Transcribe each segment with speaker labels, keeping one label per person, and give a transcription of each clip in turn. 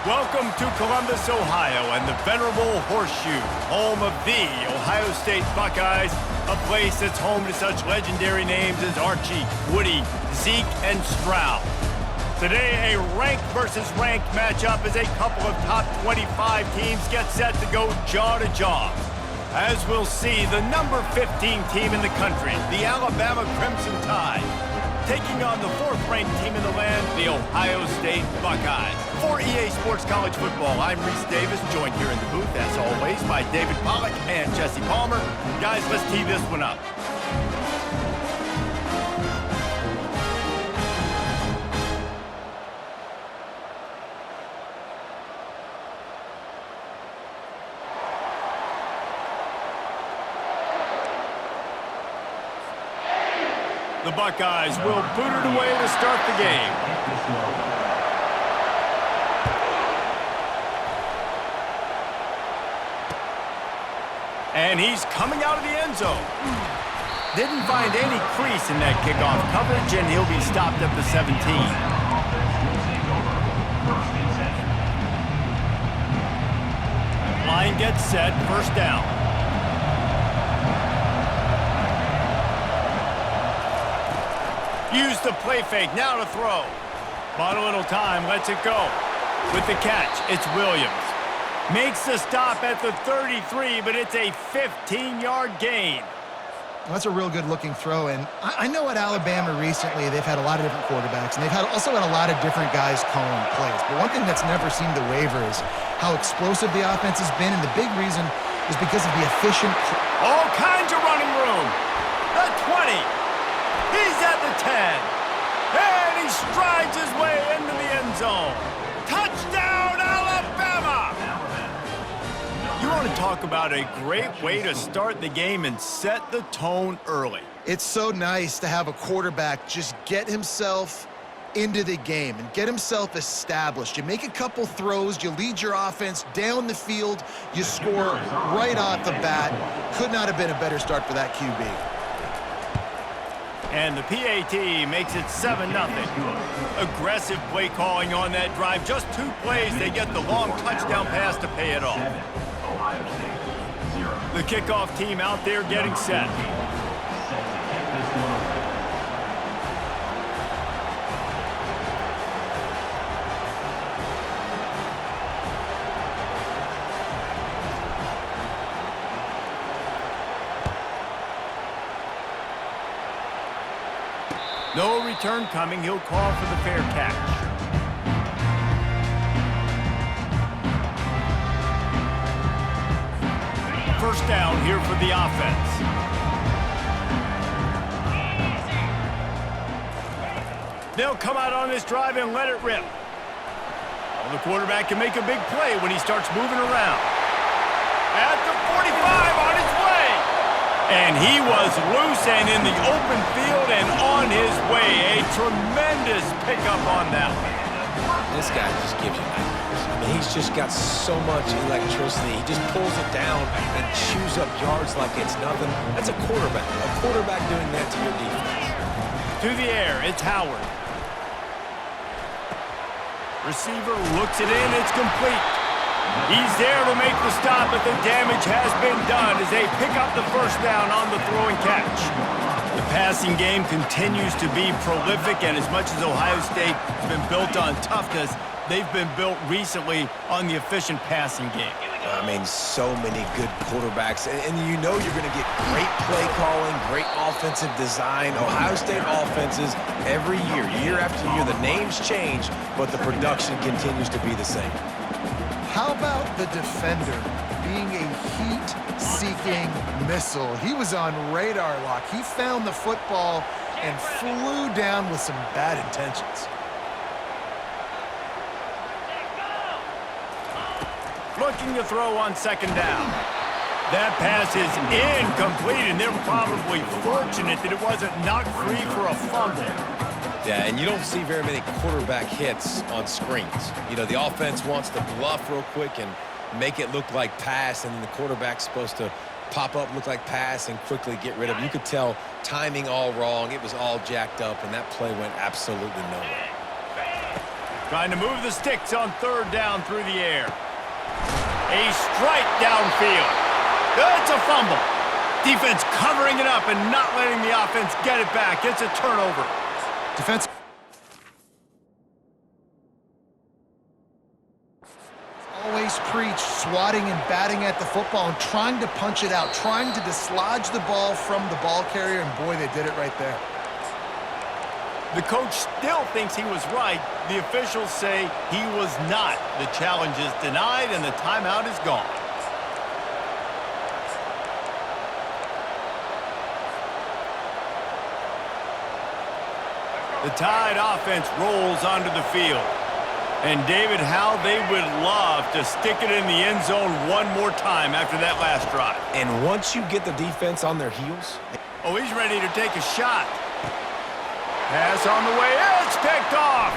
Speaker 1: Welcome to Columbus, Ohio, and the venerable Horseshoe, home of the Ohio State Buckeyes, a place that's home to such legendary names as Archie, Woody, Zeke, and Stroud. Today, a ranked versus ranked matchup as a couple of top 25 teams get set to go jaw to jaw. As we'll see, the number 15 team in the country, the Alabama Crimson Tide, taking on the fourth-ranked team in the land, the Ohio State Buckeyes. For EA Sports College Football, I'm Reese Davis, joined here in the booth, as always, by David Pollack and Jesse Palmer. Guys, let's tee this one up. The Buckeyes will boot it away to start the game. And he's coming out of the end zone. Didn't find any crease in that kickoff coverage, and he'll be stopped at the 17. Line gets set, first down. Use the play fake, now to throw. Bought a little time, lets it go. With the catch, it's Williams. Makes the stop at the 33, but it's a 15-yard gain.
Speaker 2: Well, that's a real good-looking throw, and I know at Alabama recently they've had a lot of different quarterbacks, and they've also had a lot of different guys calling plays. But one thing that's never seemed to waver is how explosive the offense has been, and the big reason is because of the efficient...
Speaker 1: All kinds of running room. The 20. He's at the 10. And he strides his way into the end zone. Touchdown, Alabama! You want to talk about a great way to start the game and set the tone early.
Speaker 2: It's so nice to have a quarterback just get himself into the game and get himself established. You make a couple throws, you lead your offense down the field, you score right off the bat. Could not have been a better start for that QB.
Speaker 1: And the PAT makes it 7-0. Aggressive play calling on that drive. Just 2 plays, they get the long touchdown pass to pay it off. The kickoff team out there getting set. No return coming. He'll call for the fair catch. First down here for the offense. They'll come out on this drive and let it rip. Well, the quarterback can make a big play when he starts moving around. At the 45 on his way. And he was loose and in the open field and on his way. A tremendous pickup on that one.
Speaker 3: This guy just gives you nightmares. I mean, he's just got so much electricity. He just pulls it down and chews up yards like it's nothing. That's a quarterback. A quarterback doing that to your defense.
Speaker 1: To the air, it's Howard. Receiver looks it in, it's complete. He's there to make the stop, but the damage has been done as they pick up the first down on the throw and catch. The passing game continues to be prolific, and as much as Ohio State has been built on toughness, they've been built recently on the efficient passing game.
Speaker 3: I mean, so many good quarterbacks, and you know you're going to get great play calling, great offensive design. Ohio State offenses every year, year after year, the names change, but the production continues to be the same.
Speaker 2: How about the defender being a heat-seeking missile? He was on radar lock. He found the football and flew down with some bad intentions.
Speaker 1: Looking to throw on second down. That pass is incomplete, and they're probably fortunate that it wasn't knocked free for a fumble.
Speaker 3: Yeah, and you don't see very many quarterback hits on screens. You know, the offense wants to bluff real quick and make it look like pass, and then the quarterback's supposed to pop up, look like pass, and quickly get rid of it. You could tell timing all wrong. It was all jacked up, and that play went absolutely nowhere.
Speaker 1: Trying to move the sticks on third down through the air. A strike downfield. It's a fumble. Defense covering it up and not letting the offense get it back. It's a turnover.
Speaker 2: Defense always preach swatting and batting at the football and trying to punch it out, trying to dislodge the ball from the ball carrier, and boy, they did it right there.
Speaker 1: The coach still thinks he was right. The officials say he was not. The challenge is denied and the timeout is gone. The Tide offense rolls onto the field. And David, how they would love to stick it in the end zone one more time after that last drive.
Speaker 3: And once you get the defense on their heels...
Speaker 1: Oh, he's ready to take a shot. Pass on the way. It's picked off.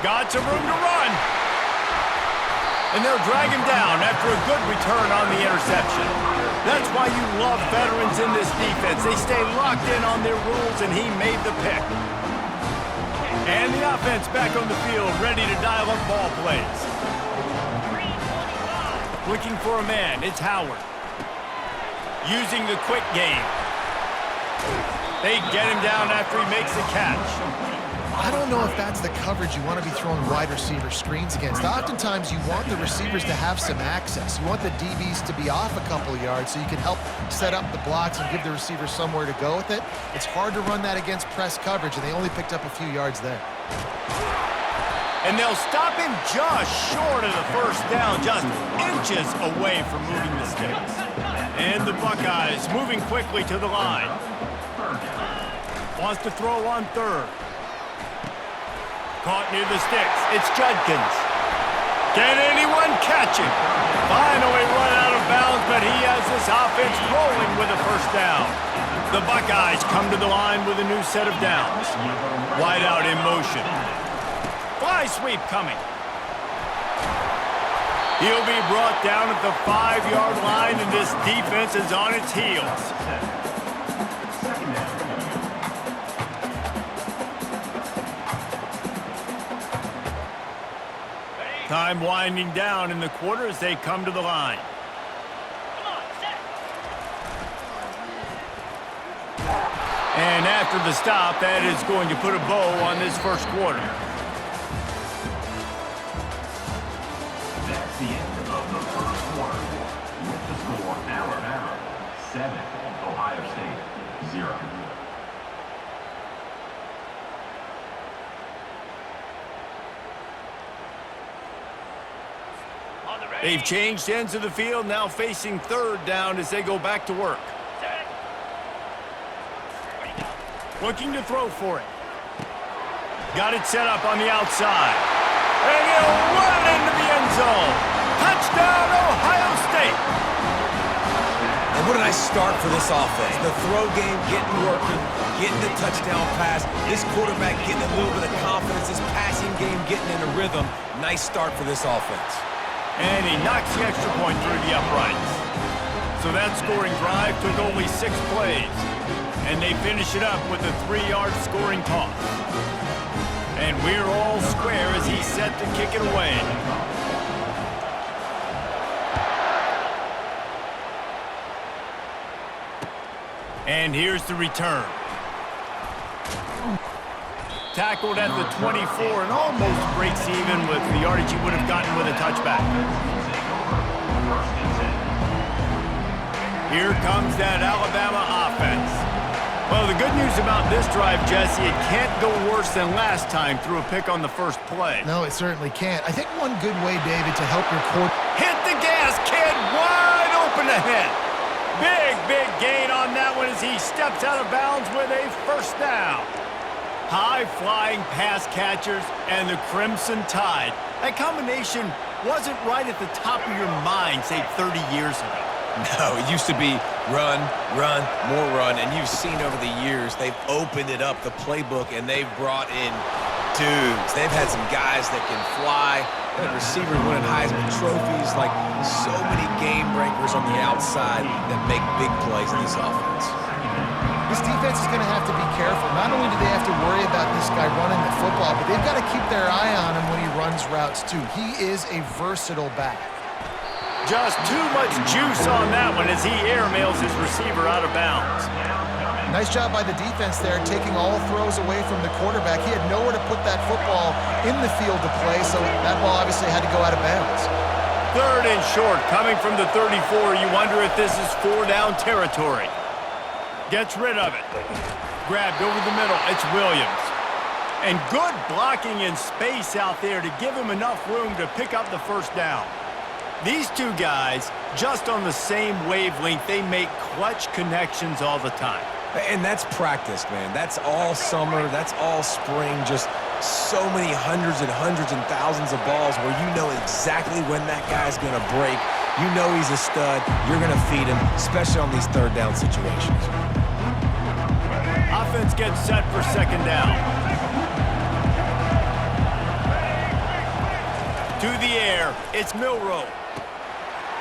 Speaker 1: Got some room to run. And they'll drag him down after a good return on the interception. That's why you love veterans in this defense. They stay locked in on their rules, and he made the pick. And the offense back on the field, ready to dial up ball plays. Looking for a man, it's Howard. Using the quick game. They get him down after he makes the catch.
Speaker 2: I don't know if that's the coverage you want to be throwing wide receiver screens against. Oftentimes, you want the receivers to have some access. You want the DBs to be off a couple of yards so you can help set up the blocks and give the receivers somewhere to go with it. It's hard to run that against press coverage, and they only picked up a few yards there.
Speaker 1: And they'll stop him just short of the first down, just inches away from moving the sticks. And the Buckeyes moving quickly to the line. Wants to throw on third. Caught near the sticks. It's Judkins. Can anyone catch him? Finally run out of bounds, but he has this offense rolling with a first down. The Buckeyes come to the line with a new set of downs. Wide out in motion. Fly sweep coming. He'll be brought down at the 5-yard line, and this defense is on its heels. Time winding down in the quarter as they come to the line. And after the stop, that is going to put a bow on this first quarter.
Speaker 4: That's the end of the first quarter. With the score, Alabama 7, Ohio State 0.
Speaker 1: They've changed ends of the field, now facing third down as they go back to work. Looking to throw for it. Got it set up on the outside. And he'll run it into the end zone. Touchdown, Ohio State.
Speaker 3: And what a nice start for this offense. The throw game getting working, getting the touchdown pass. This quarterback getting a little bit of confidence. This passing game getting in a rhythm. Nice start for this offense.
Speaker 1: And he knocks the extra point through the uprights. So that scoring drive took only 6 plays. And they finish it up with a 3-yard scoring toss. And we're all square as he's set to kick it away. And here's the return. Tackled at the 24 and almost breaks even with the yardage he would have gotten with a touchback. Here comes that Alabama offense. Well, the good news about this drive, Jesse, it can't go worse than last time through a pick on the first play.
Speaker 2: No, it certainly can't. I think one good way, David, to help your quarterback...
Speaker 1: Hit the gas, kid! Wide open ahead. Big gain on that one as he steps out of bounds with a first down. High-flying pass catchers and the Crimson Tide. That combination wasn't right at the top of your mind, say, 30 years ago.
Speaker 3: No, it used to be run, more run, and you've seen over the years they've opened it up, the playbook, and they've brought in dudes. They've had some guys that can fly, and receivers winning Heisman trophies, like so many game breakers on the outside that make big plays in this offense.
Speaker 2: This defense is going to have to be careful. Not only do they have to worry about this guy running the football, but they've got to keep their eye on him when he runs routes too. He is a versatile back.
Speaker 1: Just too much juice on that one as he airmails his receiver out of bounds.
Speaker 2: Nice job by the defense there, taking all throws away from the quarterback. He had nowhere to put that football in the field to play, so that ball obviously had to go out of bounds.
Speaker 1: 3rd and short, coming from the 34. You wonder if this is 4-down territory. Gets rid of it. Grabbed over the middle. It's Williams. And good blocking in space out there to give him enough room to pick up the first down. These two guys, just on the same wavelength, they make clutch connections all the time.
Speaker 3: And that's practice, man. That's all summer. That's all spring. Just so many hundreds and thousands of balls where you know exactly when that guy's going to break. You know he's a stud. You're going to feed him, especially on these 3rd down situations.
Speaker 1: Offense gets set for 2nd down. To the air, it's Milroe.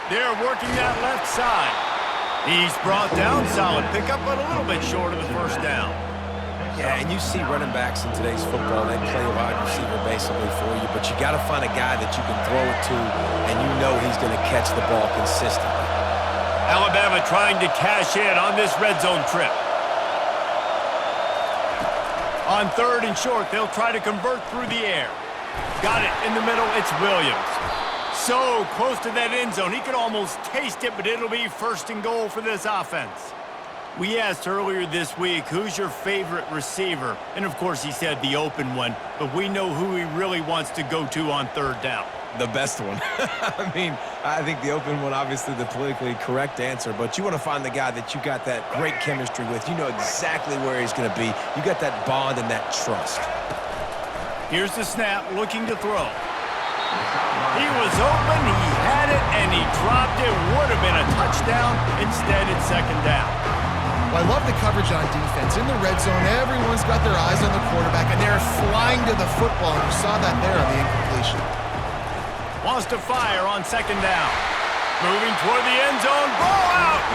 Speaker 1: They're working that left side. He's brought down, solid pickup, but a little bit short of the first down.
Speaker 3: Yeah, and you see running backs in today's football, they play wide receiver basically for you, but you got to find a guy that you can throw it to, and you know he's going to catch the ball consistently.
Speaker 1: Alabama trying to cash in on this red zone trip. On 3rd and short, they'll try to convert through the air. Got it in the middle, it's Williams. So close to that end zone, he could almost taste it, but it'll be 1st and goal for this offense. We asked earlier this week, who's your favorite receiver? And of course he said the open one, but we know who he really wants to go to on 3rd down.
Speaker 3: The best one. I mean, I think the open one, obviously the politically correct answer, but you want to find the guy that you got that great chemistry with. You know exactly where he's going to be. You got that bond and that trust.
Speaker 1: Here's the snap, looking to throw. He was open, he had it, and he dropped it. Would have been a touchdown. Instead, it's 2nd down.
Speaker 2: Well, I love the coverage on defense. In the red zone, everyone's got their eyes on the quarterback, and they're flying to the football. And you saw that there on the incompletion.
Speaker 1: Wants to fire on 2nd down. Moving toward the end zone. Ball out!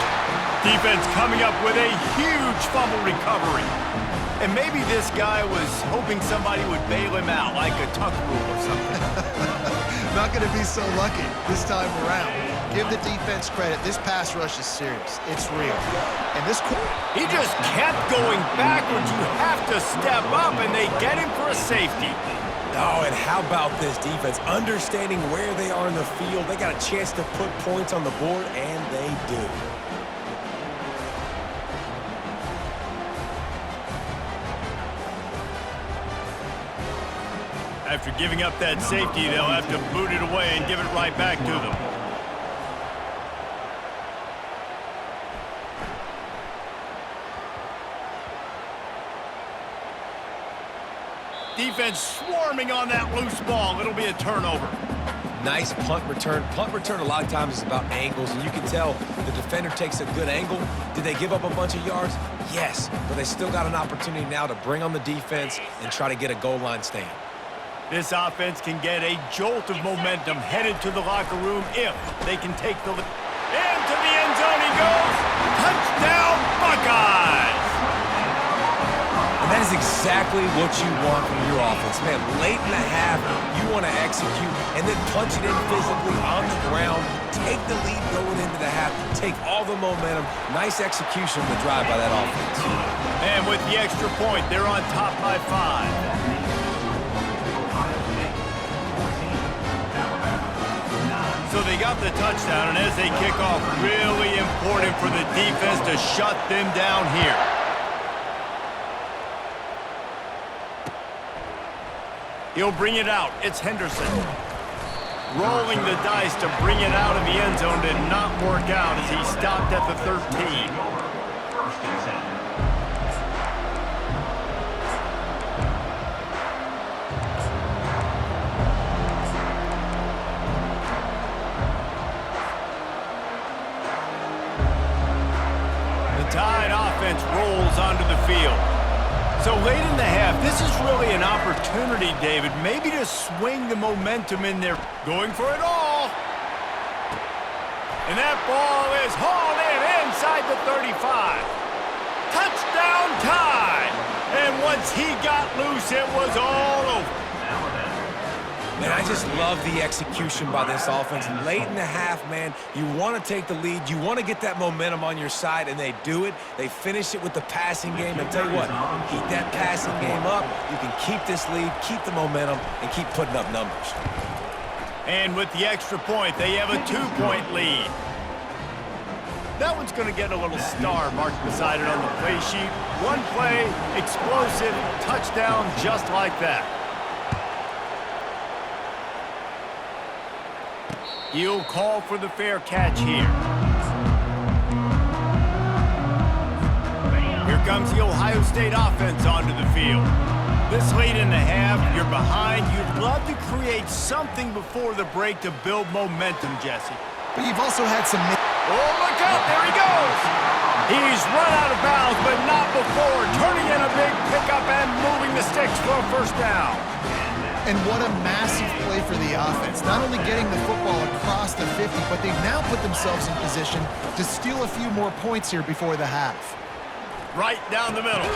Speaker 1: Defense coming up with a huge fumble recovery. And maybe this guy was hoping somebody would bail him out, like a tuck rule or something.
Speaker 2: Not going to be so lucky this time around. Give the defense credit. This pass rush is serious. It's real. And this
Speaker 1: he just kept going backwards. You have to step up, and they get him for a safety.
Speaker 3: Oh, and how about this defense? Understanding where they are in the field. They got a chance to put points on the board, and they do.
Speaker 1: After giving up that safety, they'll have to boot it away and give it right back to them. Defense swarming on that loose ball. It'll be a turnover.
Speaker 3: Nice punt return. Punt return a lot of times is about angles, and you can tell the defender takes a good angle. Did they give up a bunch of yards? Yes, but they still got an opportunity now to bring on the defense and try to get a goal line stand.
Speaker 1: This offense can get a jolt of momentum headed to the locker room if they can take the lead. Into the end zone he goes. Touchdown, Buckeyes!
Speaker 3: And that is exactly what you want from your offense. Man, late in the half, you want to execute and then punch it in physically on the ground. Take the lead going into the half. Take all the momentum. Nice execution of the drive by that offense.
Speaker 1: And with the extra point, they're on top by 5. So they got the touchdown, and as they kick off, really important for the defense to shut them down here. He'll bring it out. It's Henderson. Rolling the dice to bring it out of the end zone did not work out as he stopped at the 13. Tide offense rolls onto the field. So late in the half, this is really an opportunity, David, maybe to swing the momentum in there. Going for it all. And that ball is hauled in inside the 35. Touchdown! touchdown time. And once he got loose, it was all over.
Speaker 3: Man, I just love the execution by this offense. Late in the half, man, you want to take the lead. You want to get that momentum on your side, and they do it. They finish it with the passing game. And tell you what, keep that passing game up. You can keep this lead, keep the momentum, and keep putting up numbers.
Speaker 1: And with the extra point, they have a 2-point lead. That one's going to get a little star marked beside it on the play sheet. One play, explosive, touchdown just like that. He'll call for the fair catch here. Here comes the Ohio State offense onto the field. This late in the half, you're behind. You'd love to create something before the break to build momentum, Jesse.
Speaker 2: But you've also had some...
Speaker 1: Oh, look out, there he goes. He's run out of bounds, but not before turning in a big pickup and moving the sticks for a first down.
Speaker 2: And what a massive play for the offense. Not only getting the football across the 50, but they've now put themselves in position to steal a few more points here before the half.
Speaker 1: Right down the middle.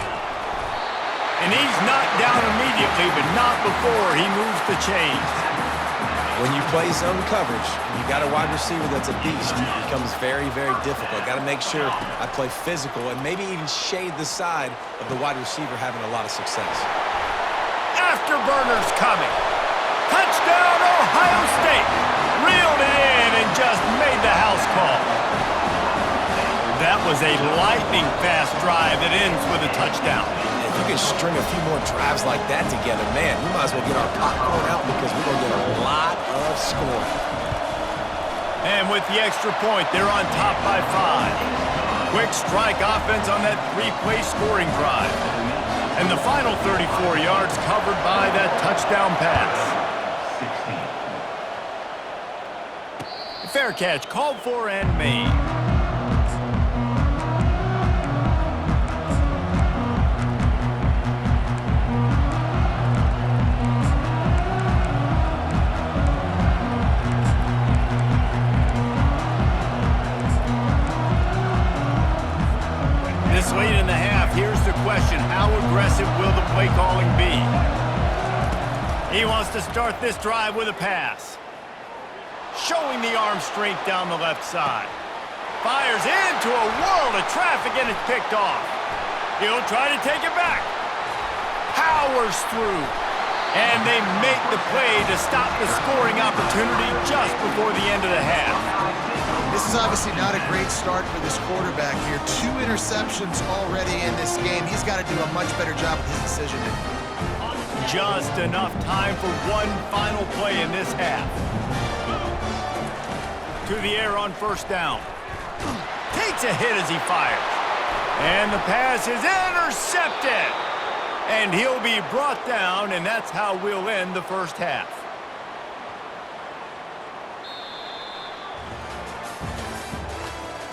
Speaker 1: And he's knocked down immediately, but not before he moves the chains.
Speaker 3: When you play zone coverage, you got a wide receiver that's a beast. It becomes very, very difficult. Got to make sure I play physical and maybe even shade the side of the wide receiver having a lot of success.
Speaker 1: Afterburners coming. Touchdown, Ohio State. Reeled it in and just made the house call. That was a lightning-fast drive that ends with a touchdown.
Speaker 3: If you can string a few more drives like that together, man, we might as well get our popcorn out because we're going to get a lot of scoring.
Speaker 1: And with the extra point, they're on top by 5. Quick strike offense on that 3-play scoring drive. And the final 34 yards covered by that touchdown pass. 16. Fair catch called for and made. This late in the half, here's the question. How aggressive will the play calling be? He wants to start this drive with a pass. Showing the arm strength down the left side. Fires into a world of traffic and it's picked off. He'll try to take it back. Powers through. And they make the play to stop the scoring opportunity just before the end of the half.
Speaker 2: This is obviously not a great start for this quarterback here. 2 interceptions already in this game. He's got to do a much better job with his decision-making.
Speaker 1: Just enough time for one final play in this half. To the air on first down. Takes a hit as he fires. And the pass is intercepted. And he'll be brought down, and that's how we'll end the first half.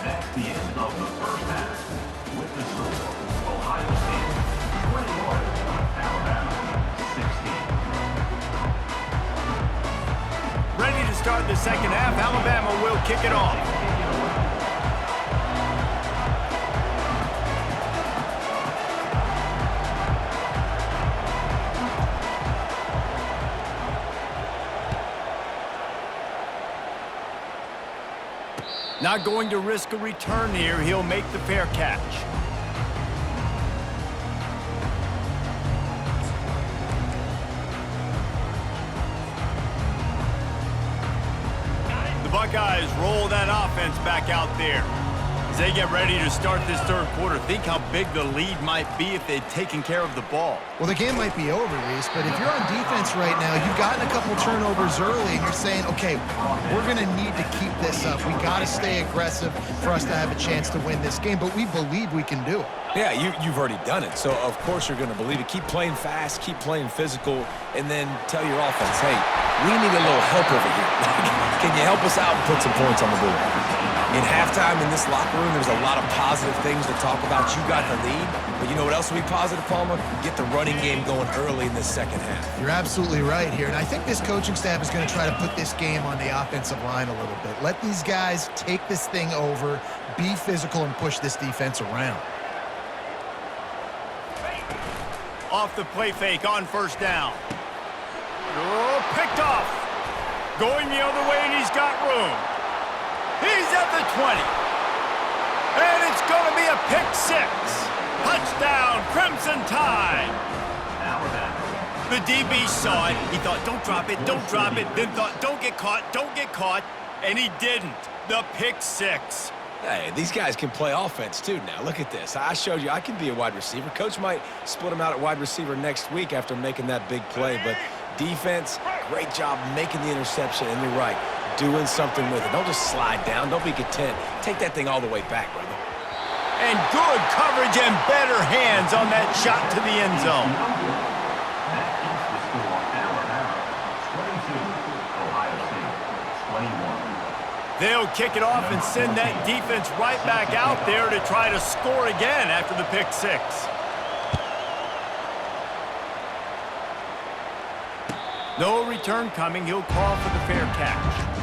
Speaker 4: That's the end of the first half. With the score, Ohio State 21, Alabama 16.
Speaker 1: Ready to start the second half. Alabama will kick it off. Not going to risk a return here. He'll make the fair catch. The Buckeyes roll that offense back out there. As they get ready to start this third quarter, think how big the lead might be if they'd taken care of the ball.
Speaker 2: Well, the game might be over, Reese, but if you're on defense right now, you've gotten a couple turnovers early, and you're saying, okay, we're going to need to keep this up. We got to stay aggressive for us to have a chance to win this game, but we believe we can do it.
Speaker 3: Yeah, you've already done it, so of course you're going to believe it. Keep playing fast, keep playing physical, and then tell your offense, hey, we need a little help over here. Can you help us out and put some points on the board? In halftime in this locker room, there's a lot of positive things to talk about. You got the lead, but you know what else will be positive, Palmer? Get the running game going early in this second half.
Speaker 2: You're absolutely right here, and I think this coaching staff is going to try to put this game on the offensive line a little bit. Let these guys take this thing over, be physical, and push this defense around.
Speaker 1: off the play fake on first down. Oh, picked off. Going the other way, and he's got room. He's at the 20. And it's going to be a pick six. Touchdown, Crimson Tide. The DB saw it. He thought, don't drop it, don't drop it. Then thought, don't get caught. And he didn't. The pick six.
Speaker 3: Hey, these guys can play offense, too, now. Look at this. I showed you I can be a wide receiver. Coach might split him out at wide receiver next week after making that big play. But defense, great job making the interception. And you're right, doing something with it. Don't just slide down. Don't be content. Take that thing all the way back, brother.
Speaker 1: And good coverage and better hands on that shot to the end zone.
Speaker 4: That keeps the score Alabama 22, Ohio State 21.
Speaker 1: They'll kick it off and send that defense right back out there to try to score again after the pick six. No return coming. He'll call for the fair catch.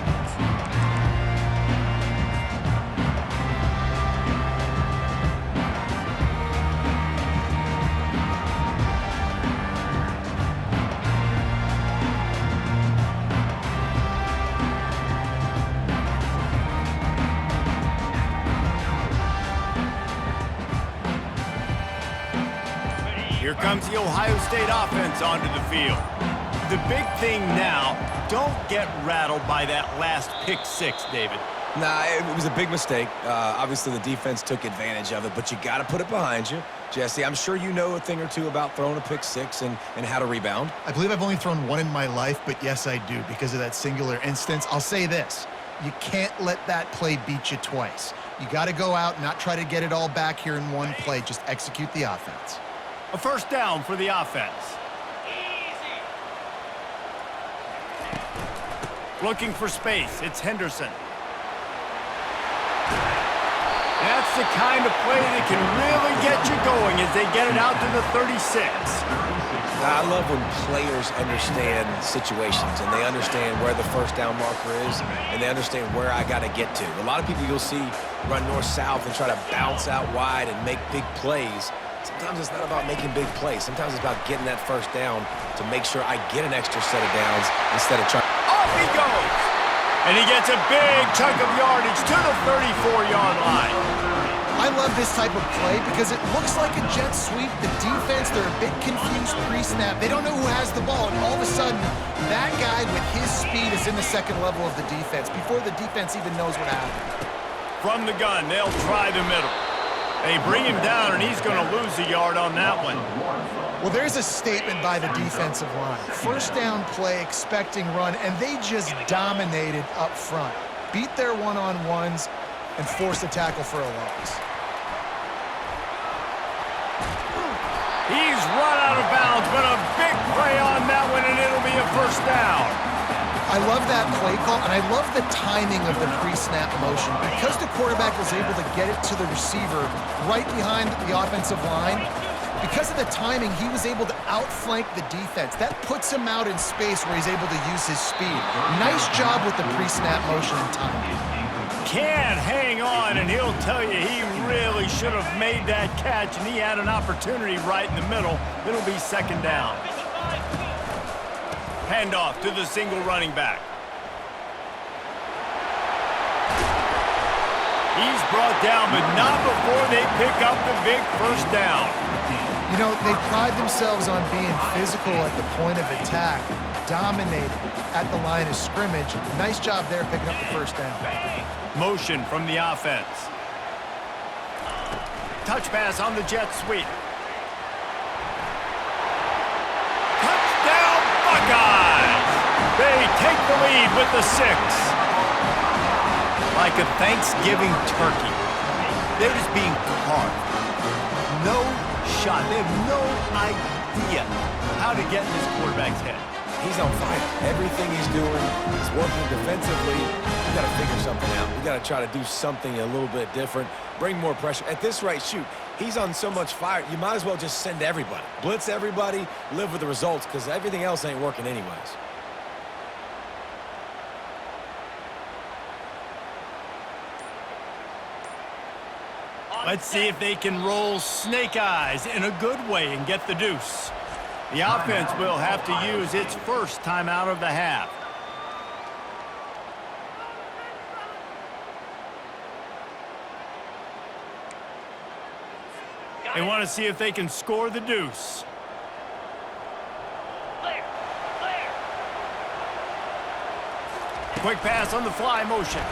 Speaker 1: Here comes the Ohio State offense onto the field. The big thing now, don't get rattled by that last pick six, David.
Speaker 3: Nah, it was a big mistake. Obviously, the defense took advantage of it, but you got to put it behind you. Jesse, I'm sure you know a thing or two about throwing a pick six and how to rebound.
Speaker 2: I believe I've only thrown one in my life, but yes, I do because of that singular instance. I'll say this. You can't let that play beat you twice. You got to go out and not try to get it all back here in one play. Just execute the offense.
Speaker 1: A first down for the offense. Looking for space. It's Henderson. That's the kind of play that can really get you going as they get it out to the 36.
Speaker 3: I love when players understand situations and they understand where the first down marker is and they understand where I got to get to. A lot of people you'll see run north-south and try to bounce out wide and make big plays. Sometimes it's not about making big plays. Sometimes it's about getting that first down to make sure I get an extra set of downs instead of trying.
Speaker 1: Off he goes! And he gets a big chunk of yardage to the 34-yard line.
Speaker 2: I love this type of play because it looks like a jet sweep. The defense, they're a bit confused pre-snap. They don't know who has the ball, and all of a sudden, that guy with his speed is in the second level of the defense before the defense even knows what happened.
Speaker 1: From the gun, they'll try the middle. They bring him down, and he's going to lose a yard on that one.
Speaker 2: Well, there's a statement by the defensive line. First down play, expecting run, and they just dominated up front. Beat their one-on-ones and forced a tackle for a loss.
Speaker 1: He's run out of bounds, but a big play on that one, and it'll be a first down.
Speaker 2: I love that play call, and I love the timing of the pre-snap motion. Because the quarterback was able to get it to the receiver right behind the offensive line, because of the timing, he was able to outflank the defense. That puts him out in space where he's able to use his speed. Nice job with the pre-snap motion and timing.
Speaker 1: Can't hang on, and he'll tell you he really should have made that catch, and he had an opportunity right in the middle. It'll be second down. Handoff to the single running back. He's brought down, but not before they pick up the big first down.
Speaker 2: You know, they pride themselves on being physical at the point of attack, dominating at the line of scrimmage. Nice job there picking up the first down.
Speaker 1: Motion from the offense. Touch pass on the jet sweep. Touchdown, Buckeyes! They take the lead with the 6. Like a Thanksgiving turkey. They're just being carved. No shot. They have no idea how to get in this quarterback's head.
Speaker 3: He's on fire. Everything he's doing is working defensively. We got to figure something out. We got to try to do something a little bit different, bring more pressure. At this rate, shoot, he's on so much fire, you might as well just send everybody. Blitz everybody, live with the results, because everything else ain't working anyways.
Speaker 1: Let's see if they can roll snake eyes in a good way and get the deuce. The offense will have to use its first timeout of the half. They want to see if they can score the deuce. Quick pass on the fly motion.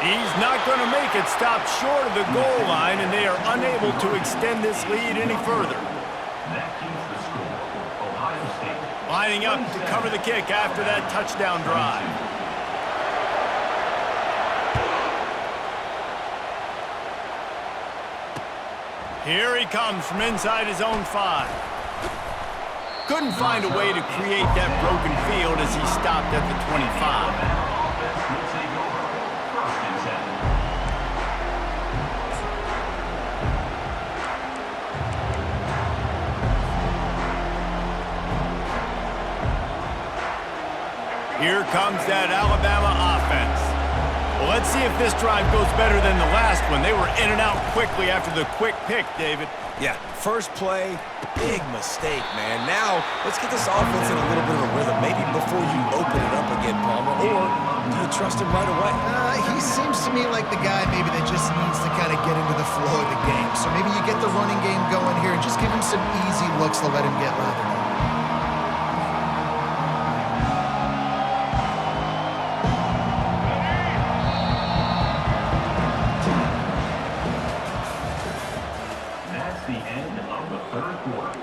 Speaker 1: He's not going to make it. Stopped short of the goal line, and they are unable to extend this lead any further.
Speaker 4: That keeps the score. Ohio State.
Speaker 1: Lining up to cover the kick after that touchdown drive. Here he comes from inside his own 5. Couldn't find a way to create that broken field as he stopped at the 25.
Speaker 4: Offense will take over. First and
Speaker 1: 7. Here comes that Alabama offense. Well, let's see if this drive goes better than the last one. They were in and out quickly after the quick pick, David.
Speaker 3: Yeah, first play, big mistake, man. Now, let's get this offense in a little bit of a rhythm, maybe before you open it up again, Palmer, or do you trust him right away?
Speaker 2: He seems to me like the guy maybe that just needs to kind of get into the flow of the game. So maybe you get the running game going here and just give him some easy looks to let him get lathered up.
Speaker 4: That's the end of the third quarter.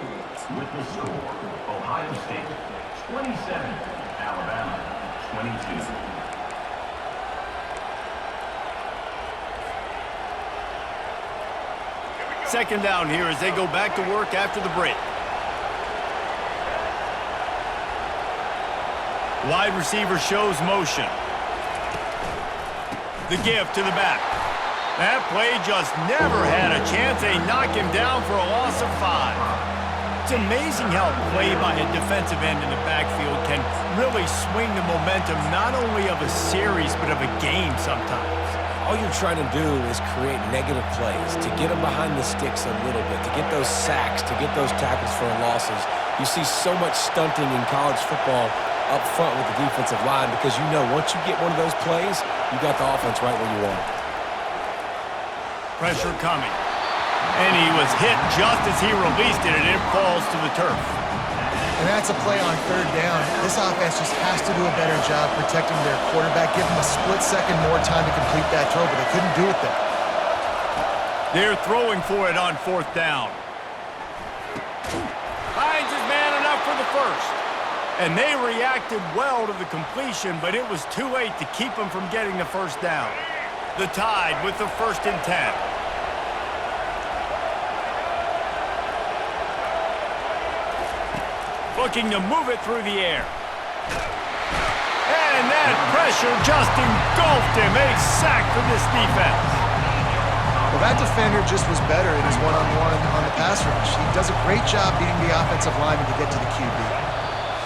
Speaker 4: With the score, Ohio State 27, Alabama 22.
Speaker 1: Second down here as they go back to work after the break. Wide receiver shows motion. The give to the back. That play just never had a chance. They knock him down for a loss of 5. It's amazing how play by a defensive end in the backfield can really swing the momentum not only of a series but of a game sometimes.
Speaker 3: All you're trying to do is create negative plays, to get them behind the sticks a little bit, to get those sacks, to get those tackles for losses. You see so much stunting in college football up front with the defensive line because you know once you get one of those plays, you got the offense right where you want it.
Speaker 1: Pressure coming. And he was hit just as he released it, and it falls to the turf.
Speaker 2: And that's a play on third down. This offense just has to do a better job protecting their quarterback, give him a split second more time to complete that throw, but they couldn't do it there.
Speaker 1: They're throwing for it on fourth down. Finds his man enough for the first. And they reacted well to the completion, but it was too late to keep him from getting the first down. The Tide with the 1st and 10. Looking to move it through the air. And that pressure just engulfed him. A sack for this defense.
Speaker 2: Well, that defender just was better in his one-on-one on the pass rush. He does a great job beating the offensive lineman to get to the QB.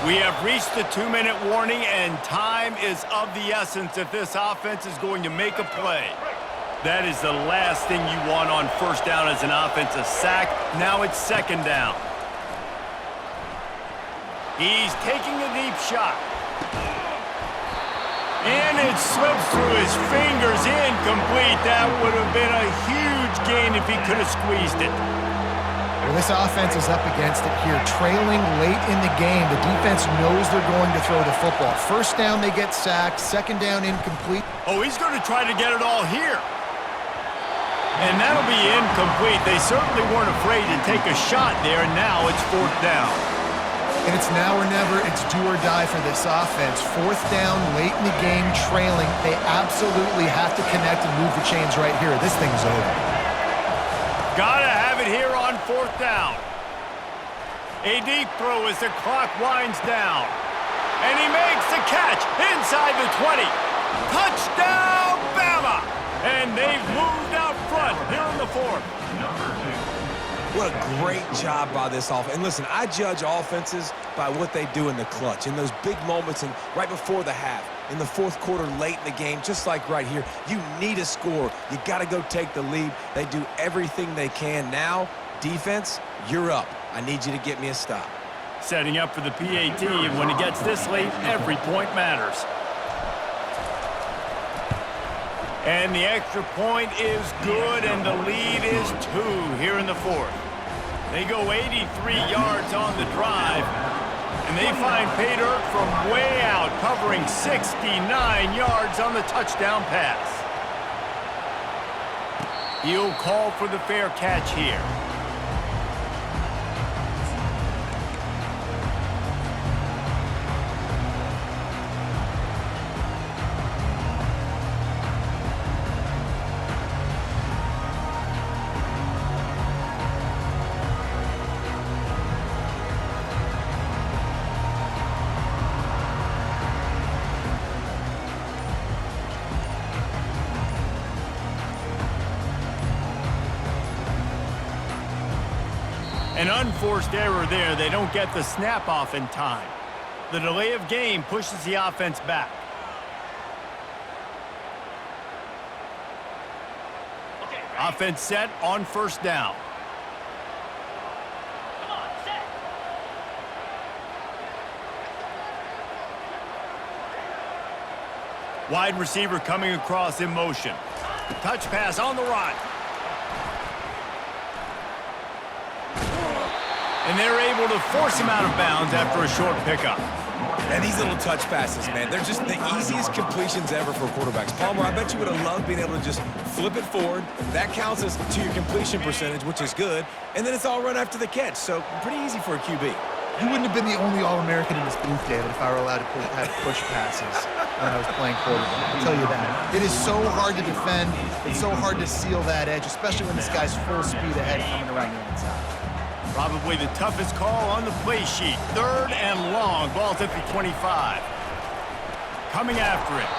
Speaker 1: We have reached the 2-minute warning, and time is of the essence if this offense is going to make a play. That is the last thing you want on first down as an offensive sack. Now it's second down. He's taking a deep shot. And it slips through his fingers, incomplete. That would have been a huge gain if he could have squeezed it.
Speaker 2: Well, this offense is up against it here. Trailing late in the game, the defense knows they're going to throw the football. First down, they get sacked. Second down, incomplete.
Speaker 1: Oh, he's going to try to get it all here. And that'll be incomplete. They certainly weren't afraid to take a shot there, and now it's fourth down.
Speaker 2: And it's now or never. It's do or die for this offense. Fourth down, late in the game, trailing. They absolutely have to connect and move the chains right here. This thing's over.
Speaker 1: Gotta have it here on fourth down. A deep throw as the clock winds down. And he makes the catch inside the 20. Touchdown, Bama! And they've moved out front here in the fourth.
Speaker 4: Number 2.
Speaker 3: What a great job by this offense. And listen, I judge offenses by what they do in the clutch, in those big moments and right before the half, in the fourth quarter, late in the game, just like right here. You need a score. You got to go take the lead. They do everything they can. Now, defense, you're up. I need you to get me a stop.
Speaker 1: Setting up for the PAT, and when it gets this late, every point matters. And the extra point is good, and the lead is 2 here in the fourth. They go 83 yards on the drive, and they find pay dirt from way out, covering 69 yards on the touchdown pass. He'll call for the fair catch here. An unforced error there. They don't get the snap off in time. The delay of game pushes the offense back. Offense set on first down. Wide receiver coming across in motion. Touch pass on the run. And they're able to force him out of bounds after a short pickup.
Speaker 3: And these little touch passes, man, they're just the easiest completions ever for quarterbacks. Palmer, I bet you would have loved being able to just flip it forward. That counts as to your completion percentage, which is good. And then it's all run after the catch, so pretty easy for a QB.
Speaker 2: You wouldn't have been the only All-American in this booth, David, if I were allowed to have push passes when I was playing quarterback. I'll tell you that. It is so hard to defend. It's so hard to seal that edge, especially when this guy's full speed ahead coming around the inside.
Speaker 1: Probably the toughest call on the play sheet. 3rd and long. Ball's at the 25. Coming after it.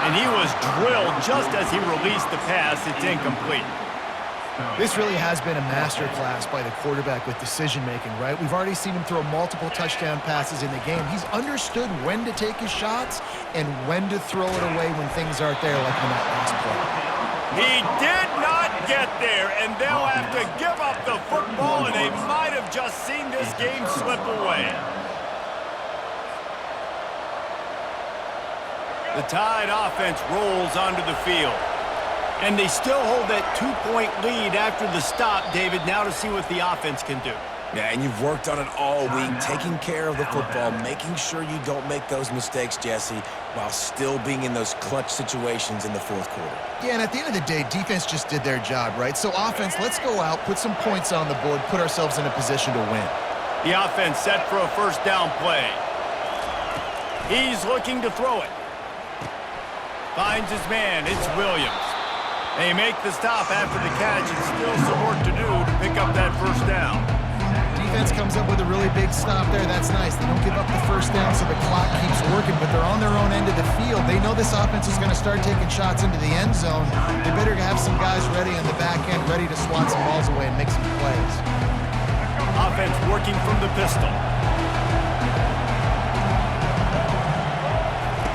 Speaker 1: And he was drilled just as he released the pass. It's incomplete.
Speaker 2: This really has been a masterclass by the quarterback with decision-making, right? We've already seen him throw multiple touchdown passes in the game. He's understood when to take his shots and when to throw it away when things aren't there, like in that last play.
Speaker 1: He did not get there, and they'll have to give up the football, and they might have just seen this game slip away. The Tide offense rolls onto the field. And they still hold that 2-point lead after the stop, David, now to see what the offense can do.
Speaker 3: Yeah, and you've worked on it all week, taking care of the football, making sure you don't make those mistakes, Jesse, while still being in those clutch situations in the fourth quarter.
Speaker 2: Yeah, and at the end of the day, defense just did their job, right? So offense, let's go out, put some points on the board, put ourselves in a position to win.
Speaker 1: The offense set for a first down play. He's looking to throw it. Finds his man. It's Williams. They make the stop after the catch, and still some work to do to pick up that first down.
Speaker 2: Defense comes up with a really big stop there. That's nice. They don't give up the first down, so the clock keeps working, but they're on their own end of the field. They know this offense is going to start taking shots into the end zone. They better have some guys ready on the back end, ready to swat some balls away and make some plays.
Speaker 1: Offense working from the pistol.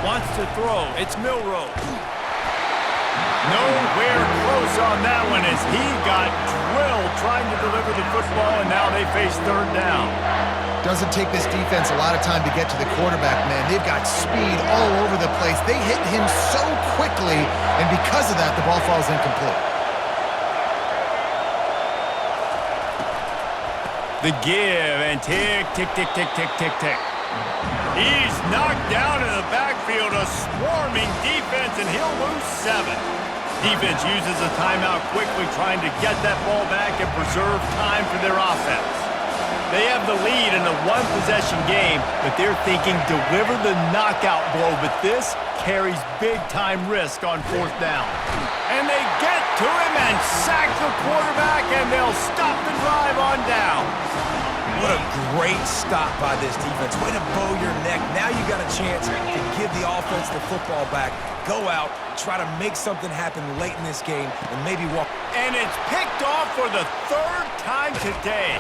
Speaker 1: Wants to throw. It's Milroe. Nowhere close on that one as he got drilled trying to deliver the football, and now they face third down.
Speaker 2: Doesn't take this defense a lot of time to get to the quarterback, man. They've got speed all over the place. They hit him so quickly, and because of that, the ball falls incomplete.
Speaker 1: The give, and tick, tick, tick, tick, tick, tick, tick. He's knocked down in the backfield, a swarming defense, and he'll lose 7. Defense uses a timeout quickly, trying to get that ball back and preserve time for their offense. They have the lead in a one-possession game, but they're thinking deliver the knockout blow, but this carries big-time risk on fourth down. And they get to him and sack the quarterback, and they'll stop the drive on down.
Speaker 3: What a great stop by this defense. Way to bow your neck. Now you got a chance to give the offense the football back, go out, try to make something happen late in this game, and maybe walk.
Speaker 1: And it's picked off for the third time today.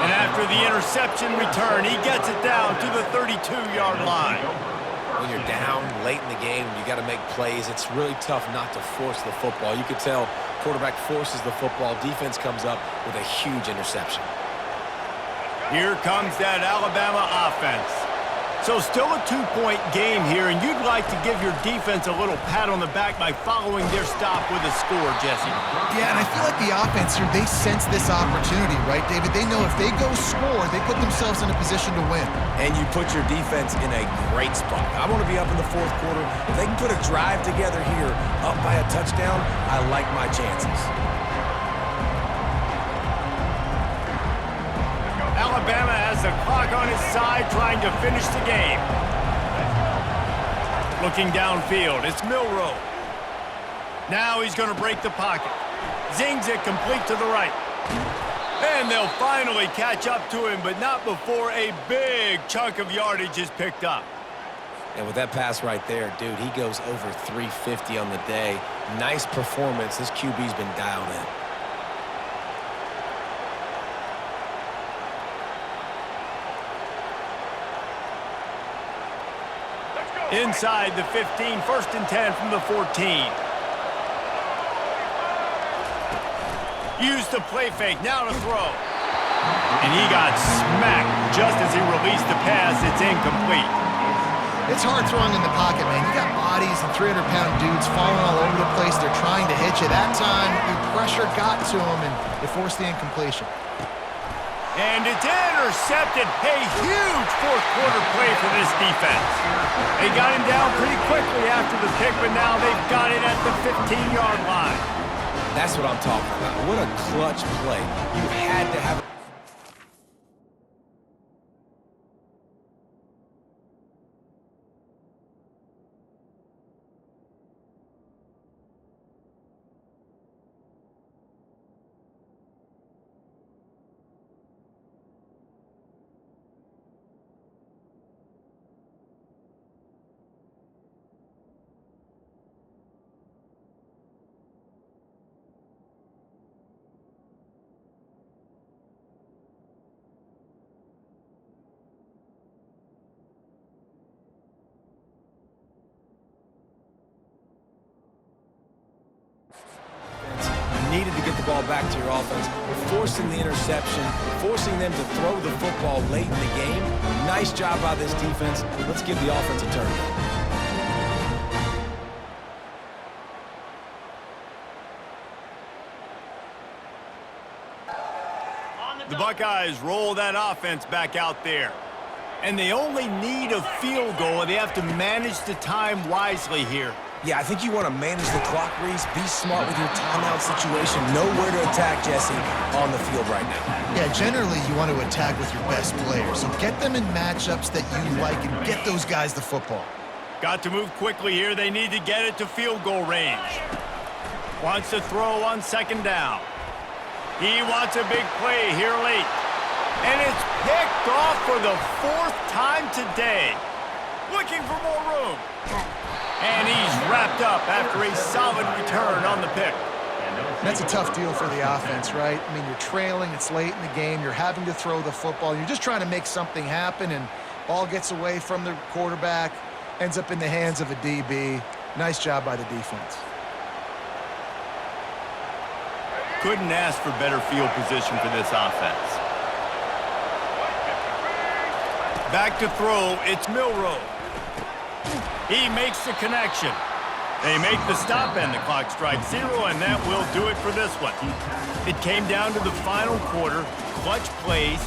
Speaker 1: And after the interception return, he gets it down to the 32-yard line.
Speaker 3: When you're down late in the game, you got to make plays. It's really tough not to force the football. You could tell quarterback forces the football. Defense comes up with a huge interception.
Speaker 1: Here comes that Alabama offense. So still a 2-point game here, and you'd like to give your defense a little pat on the back by following their stop with a score, Jesse.
Speaker 2: Yeah, and I feel like the offense here, they sense this opportunity, right, David? They know if they go score, they put themselves in a position to win.
Speaker 3: And you put your defense in a great spot. I want to be up in the fourth quarter. If they can put a drive together here, up by a touchdown, I like my chances.
Speaker 1: Alabama has the clock on his side, trying to finish the game. Looking downfield, it's Milroe. Now he's going to break the pocket. Zings it complete to the right. And they'll finally catch up to him, but not before a big chunk of yardage is picked up.
Speaker 3: And with that pass right there, dude, he goes over 350 on the day. Nice performance. This QB's been dialed in.
Speaker 1: Inside the 15, 1st and 10 from the 14. Used the play fake, now to throw. And he got smacked just as he released the pass. It's incomplete.
Speaker 2: It's hard throwing in the pocket, man. You got bodies and 300-pound dudes falling all over the place. They're trying to hit you. That time, the pressure got to him, and it forced the incompletion.
Speaker 1: And it's intercepted. A huge fourth-quarter play for this defense. They got him down pretty quickly after the pick, but now they've got it at the 15-yard line.
Speaker 3: That's what I'm talking about. What a clutch play. You had to have... needed to get the ball back to your offense, forcing the interception, forcing them to throw the football late in the game. Nice job by this defense. Let's give the offense a turn.
Speaker 1: The Buckeyes roll that offense back out there. And they only need a field goal, and they have to manage the time wisely here.
Speaker 3: Yeah, I think you want to manage the clock, Reese. Be smart with your timeout situation. Know where to attack, Jesse, on the field right now.
Speaker 2: Yeah, generally you want to attack with your best players. So get them in matchups that you like and get those guys the football.
Speaker 1: Got to move quickly here. They need to get it to field goal range. Wants to throw on 2nd down. He wants a big play here late. And it's picked off for the 4th time today. Looking for more room. And he's wrapped up after a solid return on the pick.
Speaker 2: That's a tough deal for the offense, right? I mean, you're trailing, it's late in the game, you're having to throw the football, you're just trying to make something happen, and ball gets away from the quarterback, ends up in the hands of a DB. Nice job by the defense.
Speaker 1: Couldn't ask for better field position for this offense. Back to throw, it's Milroe. He makes the connection. They make the stop, and the clock strikes 0, and that will do it for this one. It came down to the final quarter. Clutch plays.